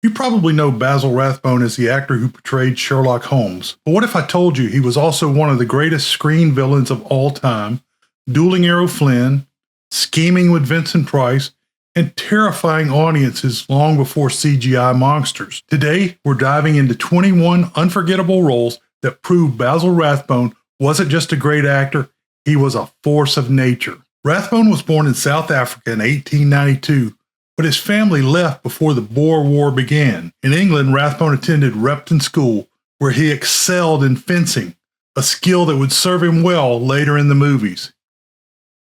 You probably know Basil Rathbone as the actor who portrayed Sherlock Holmes. But what if I told you he was also one of the greatest screen villains of all time, dueling Errol Flynn, scheming with Vincent Price, and terrifying audiences long before CGI monsters? Today, we're diving into 21 unforgettable roles that prove Basil Rathbone wasn't just a great actor, he was a force of nature. Rathbone was born in South Africa in 1892, but his family left before the Boer War began. In England, Rathbone attended Repton School, where he excelled in fencing, a skill that would serve him well later in the movies.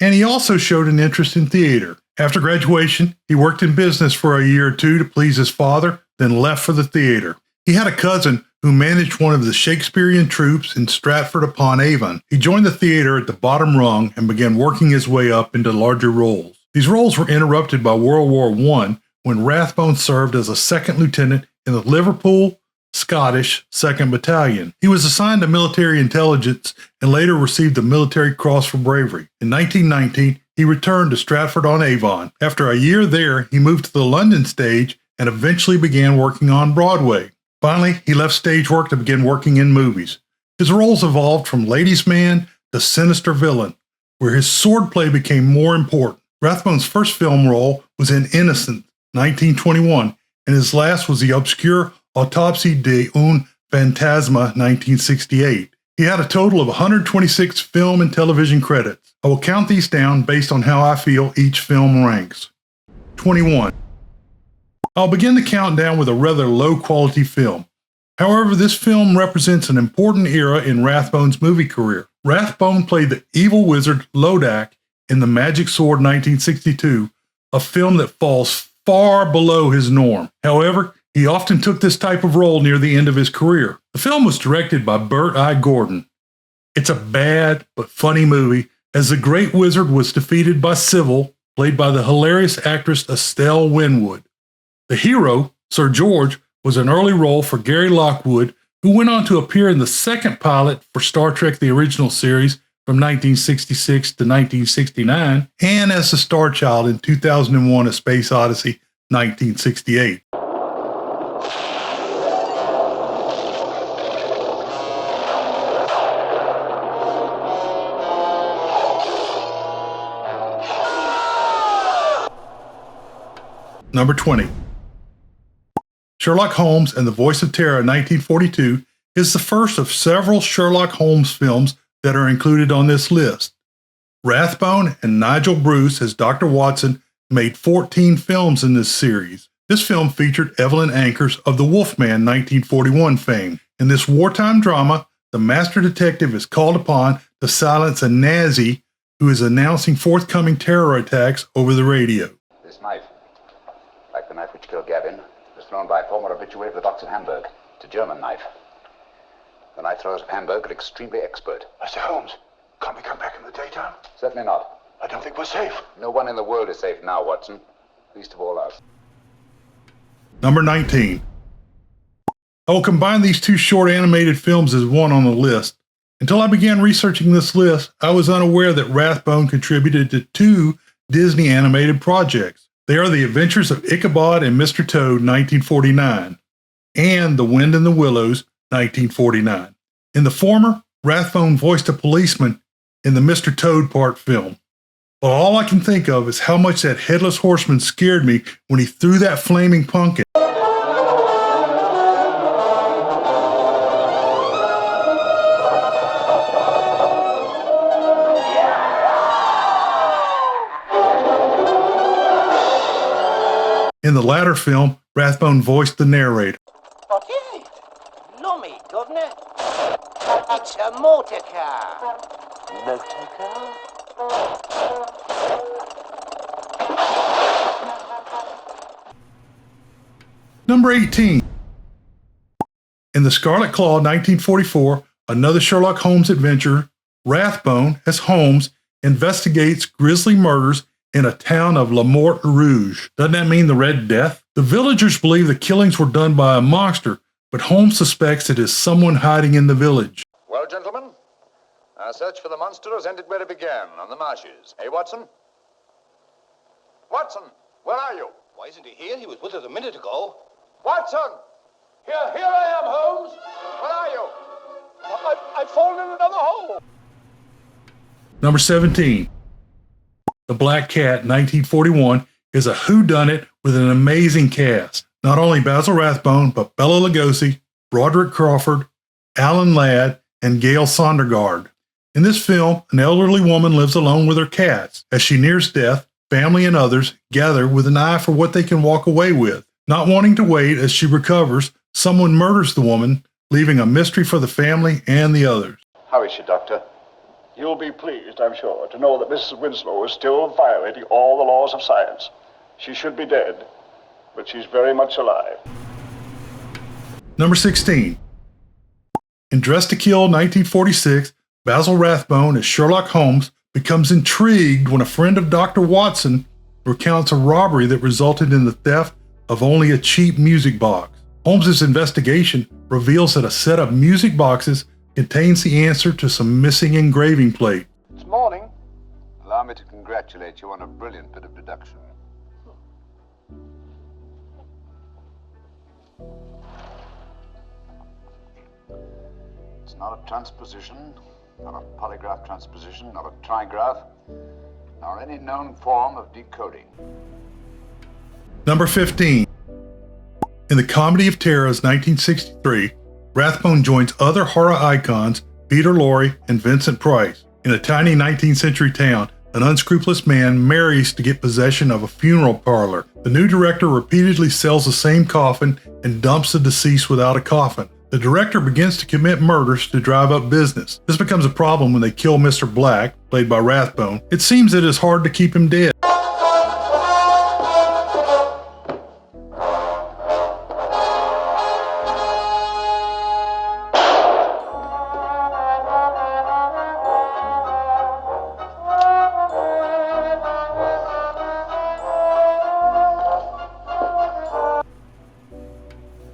And he also showed an interest in theater. After graduation, he worked in business for a year or two to please his father, then left for the theater. He had a cousin who managed one of the Shakespearean troupes in Stratford-upon-Avon. He joined the theater at the bottom rung and began working his way up into larger roles. These roles were interrupted by World War I when Rathbone served as a second lieutenant in the Liverpool, Scottish 2nd Battalion. He was assigned to military intelligence and later received the Military Cross for bravery. In 1919, he returned to Stratford-on-Avon. After a year there, he moved to the London stage and eventually began working on Broadway. Finally, he left stage work to begin working in movies. His roles evolved from ladies' man to sinister villain, where his swordplay became more important. Rathbone's first film role was in Innocent, 1921, and his last was the obscure Autopsie d'un Fantasma, 1968. He had a total of 126 film and television credits. I will count these down based on how I feel each film ranks. 21. I'll begin the countdown with a rather low-quality film. However, this film represents an important era in Rathbone's movie career. Rathbone played the evil wizard Lodak in The Magic Sword 1962, a film that falls far below his norm. However, he often took this type of role near the end of his career. The film was directed by Burt I. Gordon. It's a bad but funny movie, as the Great Wizard was defeated by Sybil, played by the hilarious actress Estelle Winwood. The hero, Sir George, was an early role for Gary Lockwood, who went on to appear in the second pilot for Star Trek The Original Series from 1966 to 1969, and as the Star Child in 2001: A Space Odyssey, 1968. Number 20. Sherlock Holmes and the Voice of Terra, 1942, is the first of several Sherlock Holmes films that are included on this list. Rathbone and Nigel Bruce as Dr. Watson made 14 films in this series. This film featured Evelyn Ankers of the Wolfman 1941 fame. In this wartime drama, the master detective is called upon to silence a Nazi who is announcing forthcoming terror attacks over the radio. This knife, like the knife which killed Gavin, was thrown by a former habitué of the docks in Hamburg. It's a German knife. The knife throwers of Hamburg are extremely expert. Mr. Holmes, can't we come back in the daytime? Certainly not. I don't think we're safe. No one in the world is safe now, Watson. Least of all us. Number 19. I will combine these two short animated films as one on the list. Until I began researching this list, I was unaware that Rathbone contributed to two Disney animated projects. They are The Adventures of Icabod and Mr Toad, 1949, and The Wind in the Willows, 1949. In the former, Rathbone voiced a policeman in the Mr. Toad part film. But all I can think of is how much that headless horseman scared me when he threw that flaming pumpkin. In the latter film, Rathbone voiced the narrator. What is it? Lummy, governor. It's a motor car. Motor car? Number 18. In The Scarlet Claw, 1944, another Sherlock Holmes adventure, Rathbone, as Holmes, investigates grisly murders in a town of La Morte Rouge. Doesn't that mean the Red Death? The villagers believe the killings were done by a monster, but Holmes suspects it is someone hiding in the village. Well, gentlemen, our search for the monster has ended where it began, on the marshes. Hey, Watson? Watson, where are you? Why isn't he here? He was with us a minute ago. Watson! Here I am, Holmes. Where are you? I've fallen in another hole. Number 17. The Black Cat, 1941, is a whodunit with an amazing cast. Not only Basil Rathbone, but Bela Lugosi, Broderick Crawford, Alan Ladd, and Gail Sondergaard. In this film, an elderly woman lives alone with her cats. As she nears death, family and others gather with an eye for what they can walk away with. Not wanting to wait as she recovers, someone murders the woman, leaving a mystery for the family and the others. How is she, Doctor? You'll be pleased, I'm sure, to know that Mrs. Winslow is still violating all the laws of science. She should be dead, but she's very much alive. Number 16. In Dressed to Kill, 1946, Basil Rathbone as Sherlock Holmes becomes intrigued when a friend of Dr. Watson recounts a robbery that resulted in the theft of only a cheap music box. Holmes's investigation reveals that a set of music boxes contains the answer to some missing engraving plate. It's morning. Allow me to congratulate you on a brilliant bit of deduction. It's not a transposition, not a polygraph transposition, not a trigraph, nor any known form of decoding. Number 15. In the Comedy of Terra's 1963, Rathbone joins other horror icons Peter Lorre and Vincent Price. In a tiny 19th century town, an unscrupulous man marries to get possession of a funeral parlor. The new director repeatedly sells the same coffin and dumps the deceased without a coffin. The director begins to commit murders to drive up business. This becomes a problem when they kill Mr. Black, played by Rathbone. It seems it is hard to keep him dead.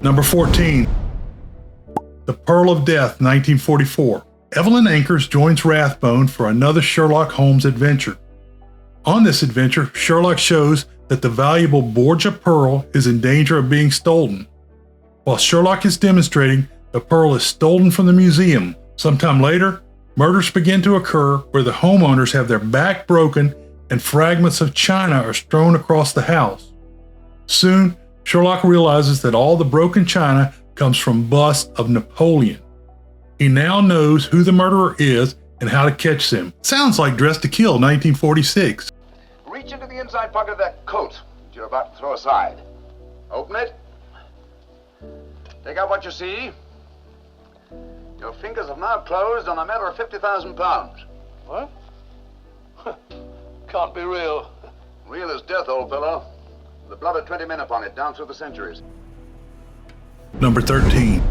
Number 14. The Pearl of Death, 1944. Evelyn Ankers joins Rathbone for another Sherlock Holmes adventure. On this adventure, Sherlock shows that the valuable Borgia pearl is in danger of being stolen. While Sherlock is demonstrating, the pearl is stolen from the museum. Sometime later, murders begin to occur where the homeowners have their back broken and fragments of china are strewn across the house. Soon, Sherlock realizes that all the broken china comes from busts of Napoleon. He now knows who the murderer is and how to catch them. Sounds like Dressed to Kill, 1946. Reach into the inside pocket of that coat that you're about to throw aside. Open it. Take out what you see. Your fingers have now closed on a matter of 50,000 pounds. What? Can't be real. Real as death, old fellow. The blood of 20 men upon it, down through the centuries. Number 13.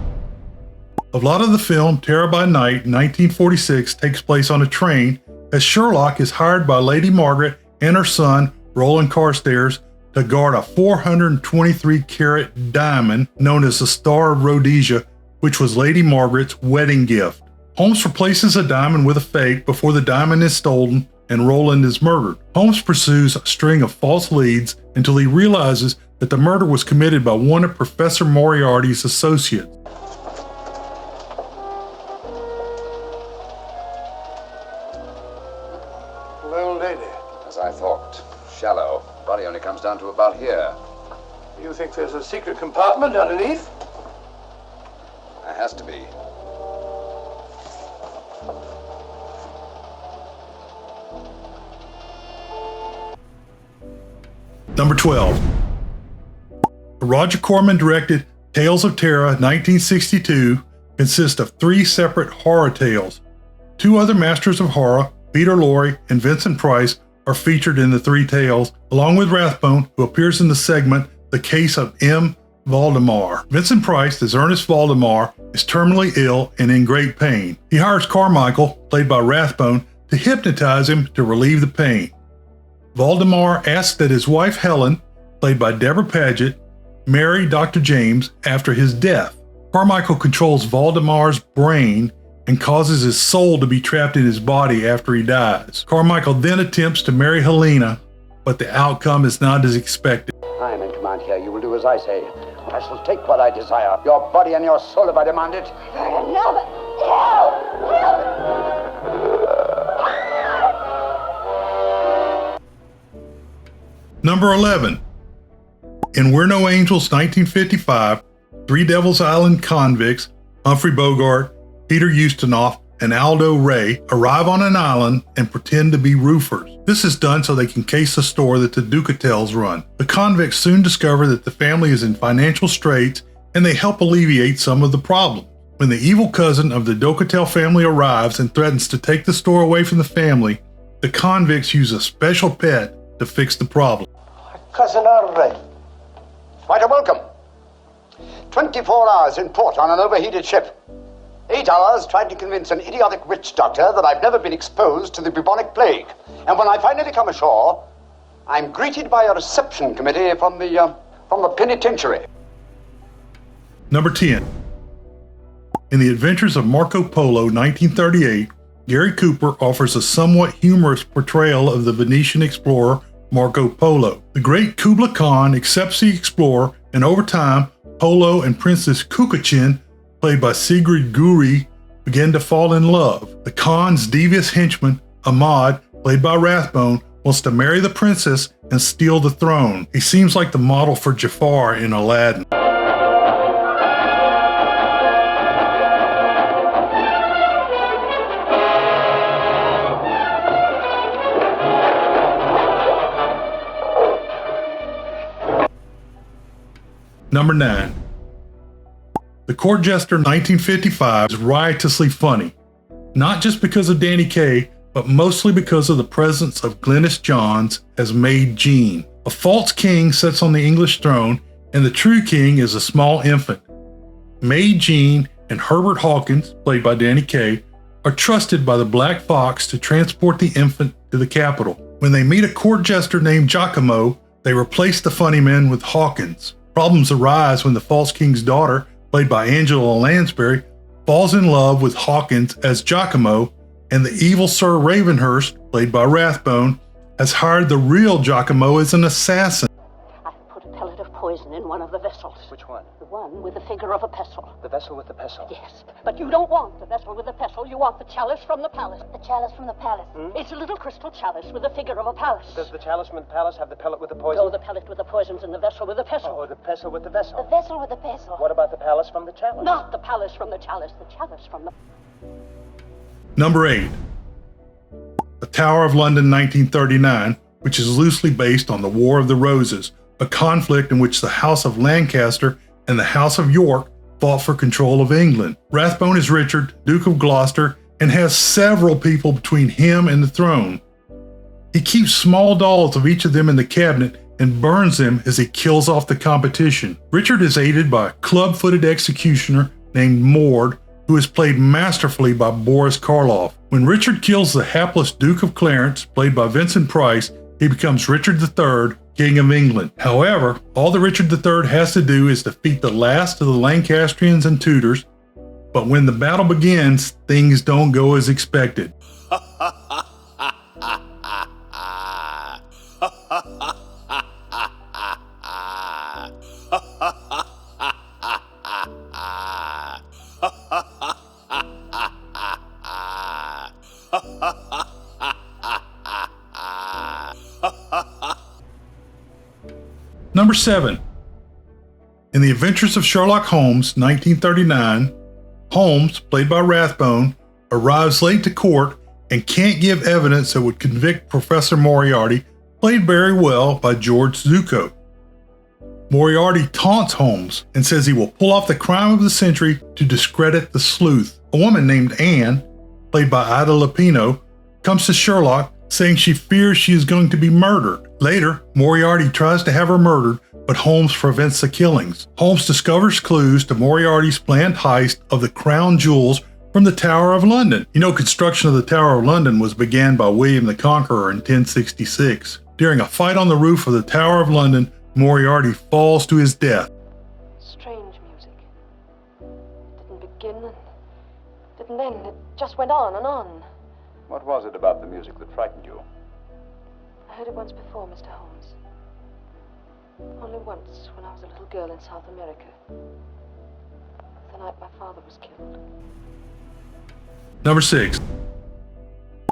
A lot of the film Terror by Night, 1946, takes place on a train as Sherlock is hired by Lady Margaret and her son, Roland Carstairs, to guard a 423-carat diamond known as the Star of Rhodesia, which was Lady Margaret's wedding gift. Holmes replaces a diamond with a fake before the diamond is stolen and Roland is murdered. Holmes pursues a string of false leads until he realizes that the murder was committed by one of Professor Moriarty's associates. Well, lady, As I thought, shallow. Body only comes down to about here. you think there's a secret compartment underneath? There has to be. Number 12. The Roger Corman directed Tales of Terra 1962 consists of 3 separate horror tales. 2 other masters of horror, Peter Lorre and Vincent Price, are featured in the 3 tales, along with Rathbone, who appears in the segment The Case of M. Valdemar. Vincent Price, as Ernest Valdemar, is terminally ill and in great pain. He hires Carmichael, played by Rathbone, to hypnotize him to relieve the pain. Valdemar asks that his wife Helen, played by Deborah Paget, marry Dr. James after his death. Carmichael controls Valdemar's brain and causes his soul to be trapped in his body after he dies. Carmichael then attempts to marry Helena, but the outcome is not as expected. I am in command here. You will do as I say. I shall take what I desire. Your body and your soul if I demand it. No, but Number 11. In We're No Angels 1955, three Devil's Island convicts, Humphrey Bogart, Peter Ustinov, and Aldo Ray, arrive on an island and pretend to be roofers. This is done so they can case the store that the Ducatels run. The convicts soon discover that the family is in financial straits and they help alleviate some of the problem. When the evil cousin of the Ducatel family arrives and threatens to take the store away from the family, the convicts use a special pet to fix the problem. Cousin Henri. Quite a welcome. 24 hours in port on an overheated ship. 8 hours trying to convince an idiotic witch doctor that I've never been exposed to the bubonic plague. And when I finally come ashore, I'm greeted by a reception committee from the penitentiary. Number 10. In The Adventures of Marco Polo, 1938, Gary Cooper offers a somewhat humorous portrayal of the Venetian explorer Marco Polo. The great Kubla Khan accepts the explorer, and over time, Polo and Princess Kukachin, played by Sigrid Guri, begin to fall in love. The Khan's devious henchman, Ahmad, played by Rathbone, wants to marry the princess and steal the throne. He seems like the model for Jafar in Aladdin. Number 9. The Court Jester 1955 is riotously funny, not just because of Danny Kaye, but mostly because of the presence of Glynis Johns as Maid Jean. A false king sits on the English throne, and the true king is a small infant. Maid Jean and Herbert Hawkins, played by Danny Kaye, are trusted by the Black Fox to transport the infant to the capital. When they meet a court jester named Giacomo, they replace the funny man with Hawkins. Problems arise when the false king's daughter, played by Angela Lansbury, falls in love with Hawkins as Giacomo, and the evil Sir Ravenhurst, played by Rathbone, has hired the real Giacomo as an assassin. I put a pellet of poison in one of the vessels. Which one? The one with the figure of a pestle. The vessel with the pestle? Yes, but you don't want the vessel with the pestle. You want the chalice from the palace. The chalice from the palace. It's a little crystal chalice with the figure of a palace. Does the chalice from the palace have the pellet with the poison? No, the pellet with the poison's in the vessel with the pestle. Oh, the pestle with the The vessel. vessel with the pestle. What about the palace from the chalice? Not the palace from the chalice from the... Number 8. The Tower of London 1939, which is loosely based on the War of the Roses, a conflict in which the House of Lancaster and the House of York fought for control of England. Rathbone is Richard, Duke of Gloucester, and has several people between him and the throne. He keeps small dolls of each of them in the cabinet and burns them as he kills off the competition. Richard is aided by a club-footed executioner named Mord, who is played masterfully by Boris Karloff. When Richard kills the hapless Duke of Clarence, played by Vincent Price, he becomes Richard III, King of England. However, all that Richard III has to do is defeat the last of the Lancastrians and Tudors, but when the battle begins, things don't go as expected. Number 7. In The Adventures of Sherlock Holmes, 1939, Holmes, played by Rathbone, arrives late to court and can't give evidence that would convict Professor Moriarty, played very well by George Zucco. Moriarty taunts Holmes and says he will pull off the crime of the century to discredit the sleuth. A woman named Anne, played by Ida Lupino, comes to Sherlock saying she fears she is going to be murdered. Later, Moriarty tries to have her murdered, but Holmes prevents the killings. Holmes discovers clues to Moriarty's planned heist of the crown jewels from the Tower of London. You know, construction of the Tower of London was began by William the Conqueror in 1066. During a fight on the roof of the Tower of London, Moriarty falls to his death. Strange music. It didn't begin and didn't end. It just went on and on. What was it about the music that frightened you? I heard it once before, Mr. Holmes. Only once, when I was a little girl in South America. The night my father was killed. Number 6.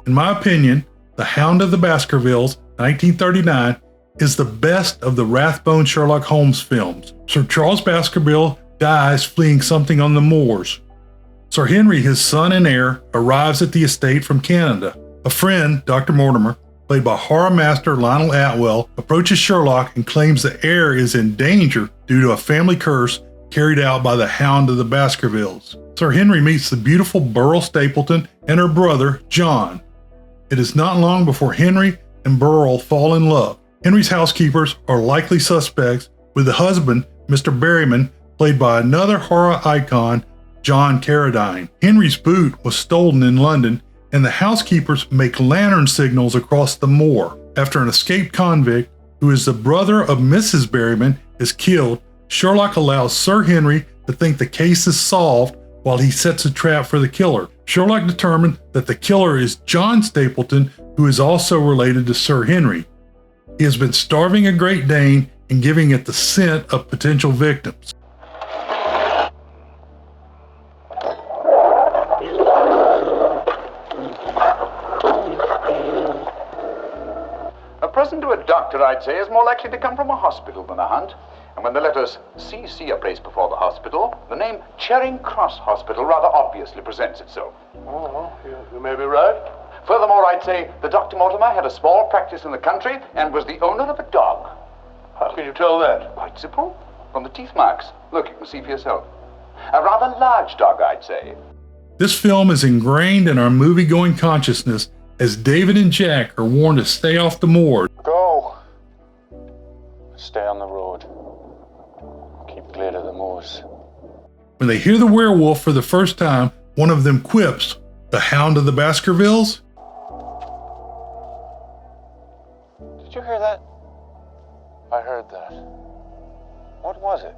In my opinion, The Hound of the Baskervilles, 1939, is the best of the Rathbone Sherlock Holmes films. Sir Charles Baskerville dies fleeing something on the moors. Sir Henry, his son and heir, arrives at the estate from Canada. A friend, Dr. Mortimer, played by horror master Lionel Atwell, approaches Sherlock and claims the heir is in danger due to a family curse carried out by the Hound of the Baskervilles. Sir Henry meets the beautiful Beryl Stapleton and her brother, John. It is not long before Henry and Beryl fall in love. Henry's housekeepers are likely suspects, with the husband, Mr. Berryman, played by another horror icon, John Carradine. Henry's boot was stolen in London, and the housekeepers make lantern signals across the moor. After an escaped convict, who is the brother of Mrs. Berryman, is killed, Sherlock allows Sir Henry to think the case is solved while he sets a trap for the killer. Sherlock determined that the killer is John Stapleton, who is also related to Sir Henry. He has been starving a Great Dane and giving it the scent of potential victims. A present to a doctor, I'd say, is more likely to come from a hospital than a hunt. And when the letters CC are placed before the hospital, the name Charing Cross Hospital rather obviously presents itself. Oh, you may be right. Furthermore, I'd say that Dr. Mortimer had a small practice in the country and was the owner of a dog. How can you tell that? Quite simple. From the teeth marks. Look, you can see for yourself. A rather large dog, I'd say. This film is ingrained in our movie-going consciousness as David and Jack are warned to stay off the moor. Go. Stay on the road. Keep clear of the moors. When they hear the werewolf for the first time, one of them quips, "The Hound of the Baskervilles?" Did you hear that? I heard that. What was it?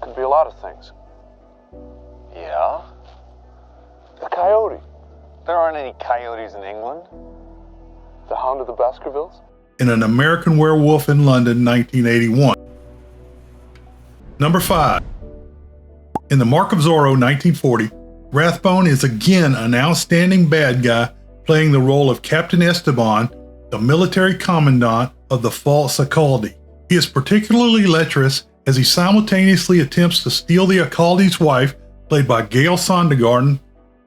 Could be a lot of things. Yeah? A coyote. There aren't any coyotes in England. The Hound of the Baskervilles? In An American Werewolf in London, 1981. Number 5. In The Mark of Zoro, 1940, Rathbone is again an outstanding bad guy playing the role of Captain Esteban, the military commandant of the false Alcalde. He is particularly lecherous as he simultaneously attempts to steal the Alcalde's wife, played by Gail Sondergarten,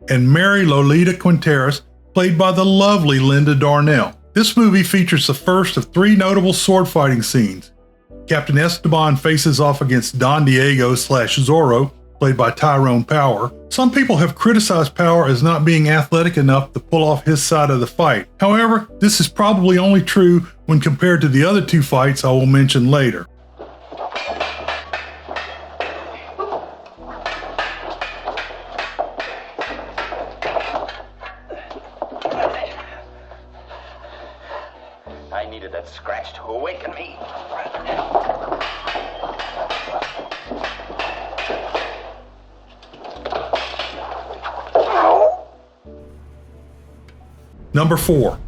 and marry Lolita Quinteros, played by the lovely Linda Darnell. This movie features the first of 3 notable sword fighting scenes. Captain Esteban faces off against Don Diego / Zorro, played by Tyrone Power. Some people have criticized Power as not being athletic enough to pull off his side of the fight. However, this is probably only true when compared to the other 2 fights I will mention later. I needed that scratch to awaken me. Number 4.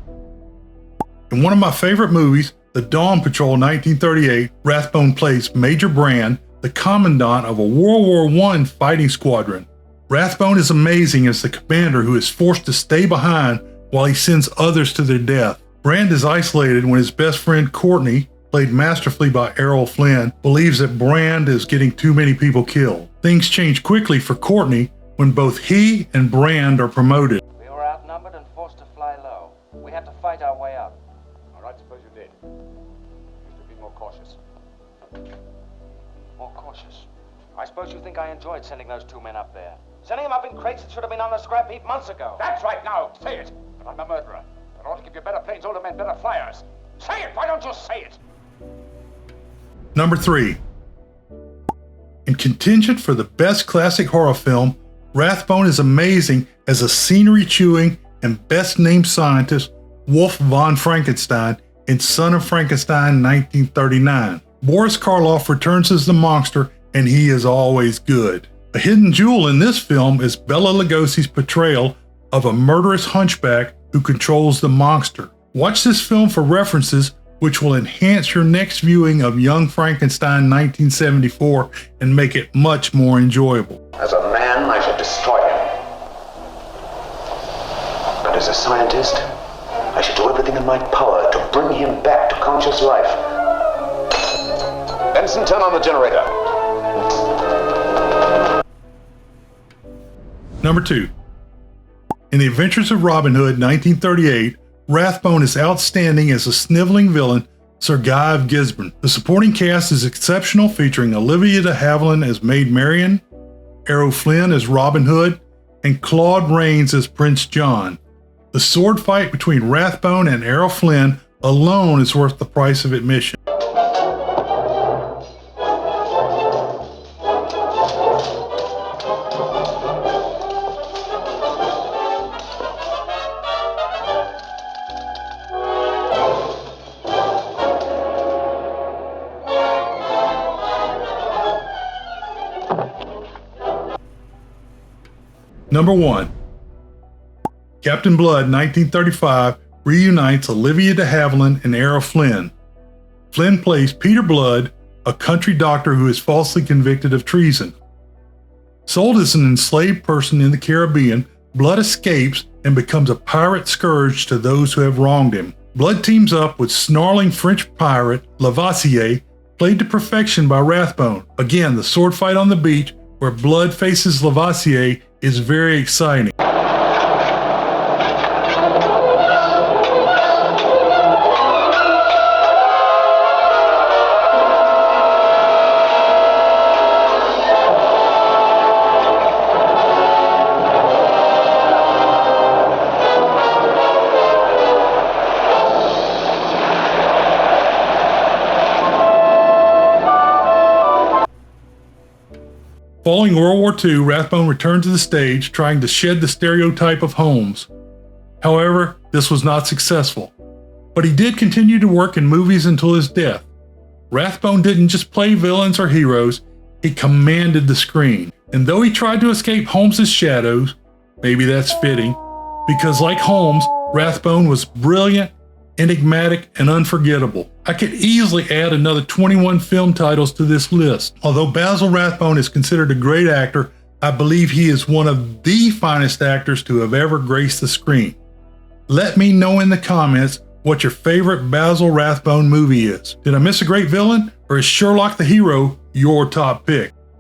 In one of my favorite movies, The Dawn Patrol 1938, Rathbone plays Major Brand, the commandant of a World War I fighting squadron. Rathbone is amazing as the commander who is forced to stay behind while he sends others to their death. Brand is isolated when his best friend Courtney, played masterfully by Errol Flynn, believes that Brand is getting too many people killed. Things change quickly for Courtney when both he and Brand are promoted. We were outnumbered and forced to fly low. We had to fight our way out. All right, suppose you did. You should be more cautious. More cautious. I suppose you think I enjoyed sending those 2 men up there. Sending them up in crates that should have been on the scrap heap months ago. That's right, now, say it. But I'm a murderer. I ought to give you better planes, older men, better flyers. Say it, why don't you say it? Number 3. In contention for the best classic horror film, Rathbone is amazing as a scenery-chewing and best-named scientist, Wolf von Frankenstein, in Son of Frankenstein 1939. Boris Karloff returns as the monster, and he is always good. A hidden jewel in this film is Bela Lugosi's portrayal of a murderous hunchback who controls the monster. Watch this film for references which will enhance your next viewing of Young Frankenstein 1974 and make it much more enjoyable. As a man, I should destroy him. But as a scientist, I should do everything in my power to bring him back to conscious life. Benson, turn on the generator. Number 2. In The Adventures of Robin Hood 1938, Rathbone is outstanding as a sniveling villain, Sir Guy of Gisborne. The supporting cast is exceptional, featuring Olivia de Havilland as Maid Marian, Errol Flynn as Robin Hood, and Claude Rains as Prince John. The sword fight between Rathbone and Errol Flynn alone is worth the price of admission. Number 1. Captain Blood 1935 reunites Olivia de Havilland and Errol Flynn. Flynn plays Peter Blood, a country doctor who is falsely convicted of treason. Sold as an enslaved person in the Caribbean, Blood escapes and becomes a pirate scourge to those who have wronged him. Blood teams up with snarling French pirate Lavoisier, played to perfection by Rathbone. Again, the sword fight on the beach where Blood faces Lavoisier is very exciting. Following World War II, Rathbone returned to the stage, trying to shed the stereotype of Holmes. However, this was not successful, but he did continue to work in movies until his death. Rathbone didn't just play villains or heroes, he commanded the screen. And though he tried to escape Holmes' shadows, maybe that's fitting, because like Holmes, Rathbone was brilliant, enigmatic, and unforgettable. I could easily add another 21 film titles to this list. Although Basil Rathbone is considered a great actor, I believe he is one of the finest actors to have ever graced the screen. Let me know in the comments what your favorite Basil Rathbone movie is. Did I miss a great villain, or is Sherlock the hero your top pick?